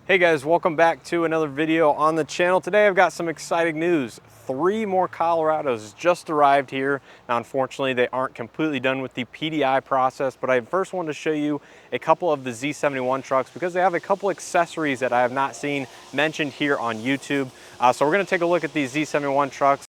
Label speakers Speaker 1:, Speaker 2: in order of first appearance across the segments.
Speaker 1: Hey guys, welcome back to another video on the channel. Today I've got some exciting news. 3 more Colorados just arrived here. Now unfortunately they aren't completely done with the PDI process, but I first wanted to show you a couple of the Z71 trucks because they have a couple accessories that I have not seen mentioned here on YouTube. So we're going to take a look at these Z71 trucks.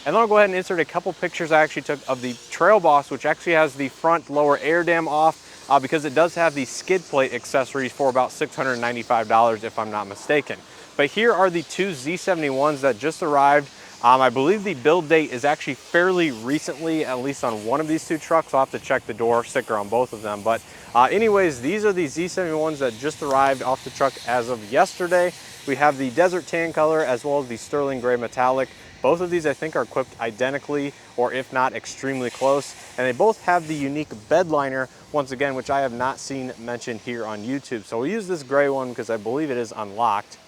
Speaker 1: And then I'll go ahead and insert a couple pictures I actually took of the Trail Boss, which actually has the front lower air dam off because it does have the skid plate accessories for about $695 if I'm not mistaken. But here are the two Z71s that just arrived. I believe the build date is actually fairly recently, at least on one of these two trucks. I'll have to check the door sticker on both of them. But anyways, these are the Z71s that just arrived off the truck as of yesterday. We have the desert tan color as well as the sterling gray metallic. Both of these I think are equipped identically, or if not extremely close. And they both have the unique bed liner, once again, which I have not seen mentioned here on YouTube. So we'll use this gray one because I believe it is unlocked.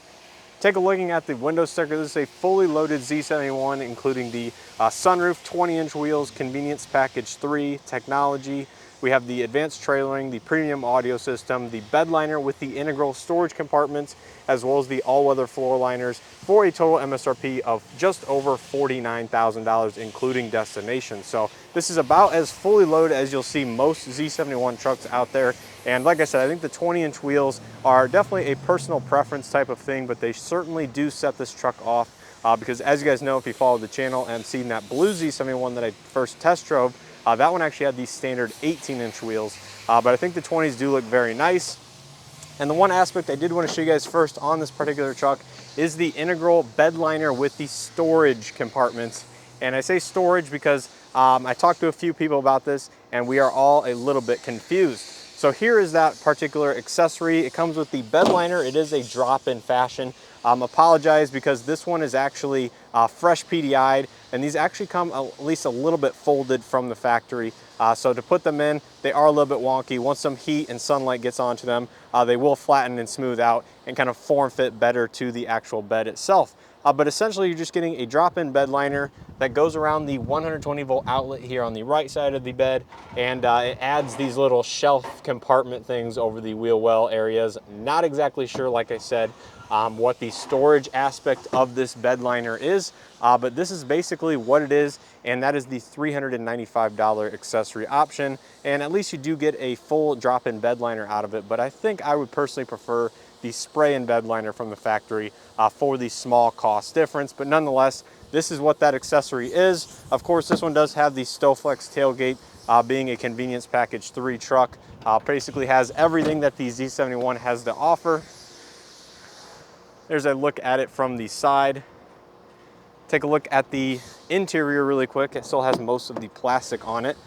Speaker 1: Take a looking at the window sticker. This is a fully loaded Z71, including the sunroof, 20-inch wheels, convenience package 3, technology. We have the advanced trailering, the premium audio system, the bed liner with the integral storage compartments, as well as the all-weather floor liners for a total MSRP of just over $49,000, including destination. So this is about as fully loaded as you'll see most Z71 trucks out there. And like I said, I think the 20-inch wheels are definitely a personal preference type of thing, but they certainly do set this truck off because as you guys know, if you follow the channel and seen that blue Z71 that I first test drove, that one actually had these standard 18-inch wheels, but I think the 20s do look very nice. And the one aspect I did want to show you guys first on this particular truck is the integral bed liner with the storage compartments. And I say storage because I talked to a few people about this and we are all a little bit confused. So here is that particular accessory. It comes with the bed liner. It is a drop-in fashion. Apologize because this one is actually fresh PDI'd, and these actually come at least a little bit folded from the factory. So to put them in, they are a little bit wonky. Once some heat and sunlight gets onto them, they will flatten and smooth out and kind of form fit better to the actual bed itself. But essentially you're just getting a drop-in bed liner that goes around the 120 volt outlet here on the right side of the bed, and it adds these little shelf compartment things over the wheel well areas. Not exactly sure, like I said, what the storage aspect of this bed liner is, but this is basically what it is, and that is the $395 accessory option. And at least you do get a full drop-in bed liner out of it, but I think I would personally prefer the spray-in bed liner from the factory for the small cost difference. But nonetheless, this is what that accessory is. Of course, this one does have the Stowflex tailgate, being a convenience package 3 truck. Basically has everything that the Z71 has to offer. There's a look at it from the side. Take a look at the interior really quick. It still has most of the plastic on it.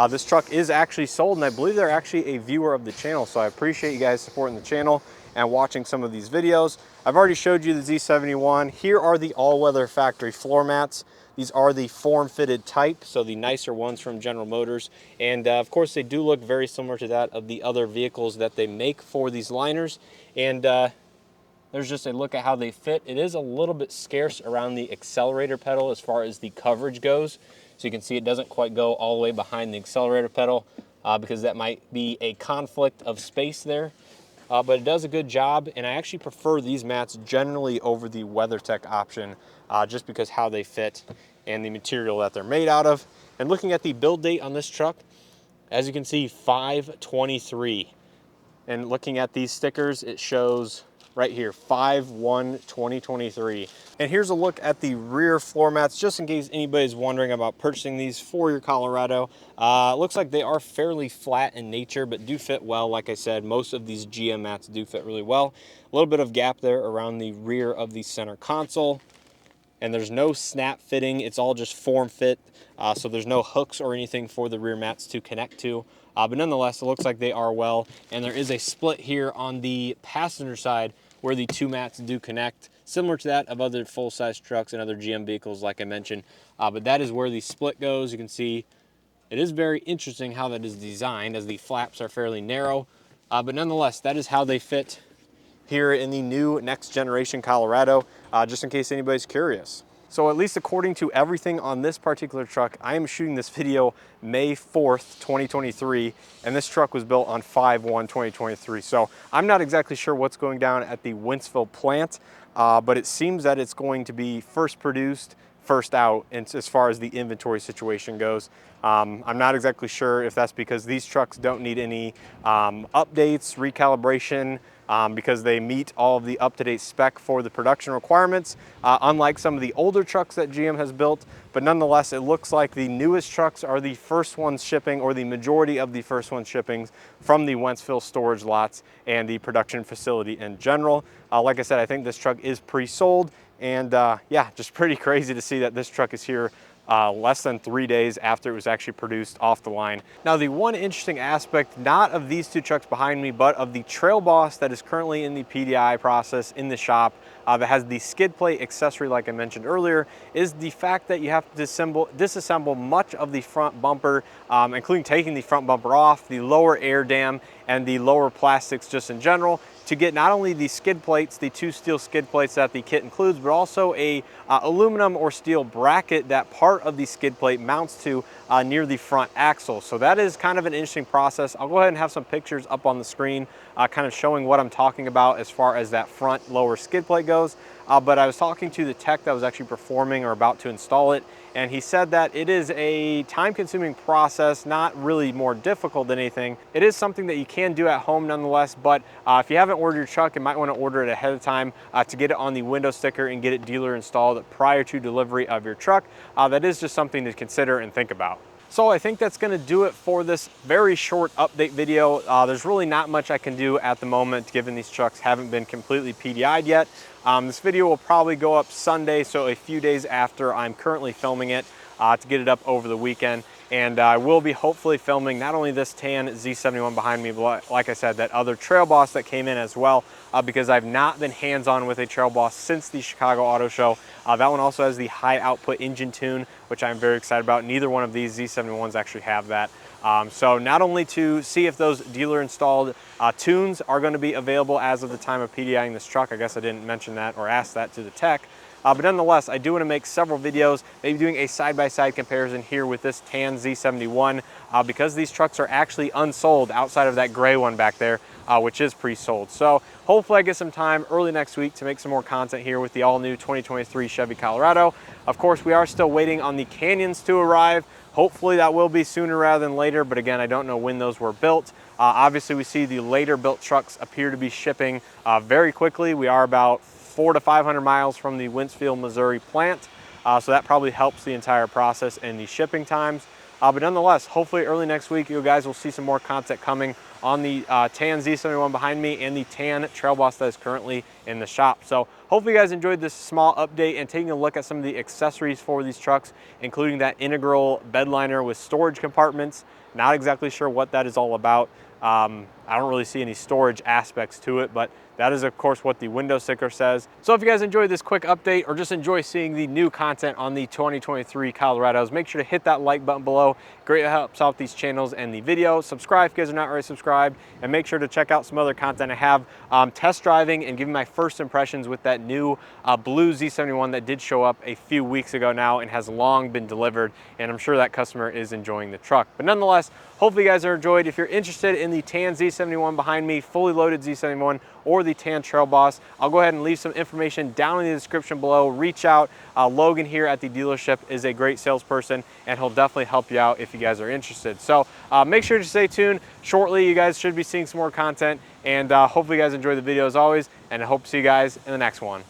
Speaker 1: This truck is actually sold, and I believe they're actually a viewer of the channel, so I appreciate you guys supporting the channel and watching some of these videos. I've already showed you the Z71. Here are the all-weather factory floor mats. These are the form-fitted type, so the nicer ones from General Motors. And of course, they do look very similar to that of the other vehicles that they make for these liners. And there's just a look at how they fit. It is a little bit scarce around the accelerator pedal as far as the coverage goes. So you can see it doesn't quite go all the way behind the accelerator pedal because that might be a conflict of space there. But it does a good job, and I actually prefer these mats generally over the WeatherTech option just because how they fit and the material that they're made out of. And looking at the build date on this truck, as you can see, 5/23. And looking at these stickers, it shows right here, 5/1/2023. And here's a look at the rear floor mats, just in case anybody's wondering about purchasing these for your Colorado. It looks like they are fairly flat in nature, but do fit well. Like I said, most of these GM mats do fit really well. A little bit of gap there around the rear of the center console. And there's no snap fitting. It's all just form fit. So there's no hooks or anything for the rear mats to connect to. But nonetheless, it looks like they are well. And there is a split here on the passenger side where the two mats do connect, similar to that of other full-size trucks and other GM vehicles, like I mentioned. But that is where the split goes. You can see it is very interesting how that is designed, as the flaps are fairly narrow. But nonetheless, that is how they fit here in the new next generation Colorado, just in case anybody's curious. So at least according to everything on this particular truck, I am shooting this video May 4th, 2023, and this truck was built on 5/1/2023. So I'm not exactly sure what's going down at the Wentzville plant, but it seems that it's going to be first produced, first out as far as the inventory situation goes. I'm not exactly sure if that's because these trucks don't need any updates, recalibration, because they meet all of the up-to-date spec for the production requirements, unlike some of the older trucks that GM has built. But nonetheless, it looks like the newest trucks are the first ones shipping, or the majority of the first ones shipping from the Wentzville storage lots and the production facility in general. Like I said, I think this truck is pre-sold, and yeah, just pretty crazy to see that this truck is here less than 3 days after it was actually produced off the line. Now, the one interesting aspect, not of these two trucks behind me, but of the Trail Boss that is currently in the PDI process in the shop, that has the skid plate accessory like I mentioned earlier, is the fact that you have to disassemble much of the front bumper, including taking the front bumper off, the lower air dam, and the lower plastics just in general, to get not only the skid plates, the 2 steel skid plates that the kit includes, but also a aluminum or steel bracket that part of the skid plate mounts to near the front axle. So that is kind of an interesting process. I'll go ahead and have some pictures up on the screen kind of showing what I'm talking about as far as that front lower skid plate goes. But I was talking to the tech that was actually performing or about to install it, and he said that it is a time-consuming process, not really more difficult than anything. It is something that you can do at home nonetheless, but if you haven't ordered your truck, you might want to order it ahead of time to get it on the window sticker and get it dealer installed prior to delivery of your truck. That is just something to consider and think about. So I think that's going to do it for this very short update video. There's really not much I can do at the moment, given these trucks haven't been completely PDI'd yet. This video will probably go up Sunday, so a few days after I'm currently filming it, to get it up over the weekend. And I will be hopefully filming not only this tan Z71 behind me, but like I said, that other Trail Boss that came in as well, because I've not been hands-on with a Trail Boss since the Chicago Auto Show. That one also has the high output engine tune, which I'm very excited about. Neither one of these Z71s actually have that. So not only to see if those dealer installed tunes are going to be available as of the time of PDIing this truck. I guess I didn't mention that or ask that to the tech. But nonetheless, I do want to make several videos, maybe doing a side-by-side comparison here with this tan Z71, because these trucks are actually unsold outside of that gray one back there, which is pre-sold. So hopefully I get some time early next week to make some more content here with the all-new 2023 Chevy Colorado. Of course, we are still waiting on the Canyons to arrive. Hopefully that will be sooner rather than later, but again, I don't know when those were built. Obviously, we see the later built trucks appear to be shipping very quickly. We are about 400 to 500 miles from the Wentzville, Missouri plant. So that probably helps the entire process and the shipping times. But nonetheless, hopefully early next week, you guys will see some more content coming on the tan Z71 behind me and the tan Trail Boss that is currently in the shop. So hopefully you guys enjoyed this small update and taking a look at some of the accessories for these trucks, including that integral bed liner with storage compartments. Not exactly sure what that is all about. I don't really see any storage aspects to it, but that is of course what the window sticker says. So if you guys enjoyed this quick update or just enjoy seeing the new content on the 2023 Colorados, make sure to hit that like button below. Greatly helps out these channels and the video. Subscribe if you guys are not already subscribed, and make sure to check out some other content I have test driving and giving my first impressions with that new blue Z71 that did show up a few weeks ago now and has long been delivered, and I'm sure that customer is enjoying the truck. But nonetheless, hopefully you guys are enjoyed. If you're interested in the tan Z71 behind me, fully loaded Z71, or the tan Trail Boss, I'll go ahead and leave some information down in the description below. Reach out. Logan here at the dealership is a great salesperson, and he'll definitely help you out if you guys are interested. So make sure to stay tuned. Shortly, you guys should be seeing some more content, and hopefully you guys enjoy the video as always, and I hope to see you guys in the next one.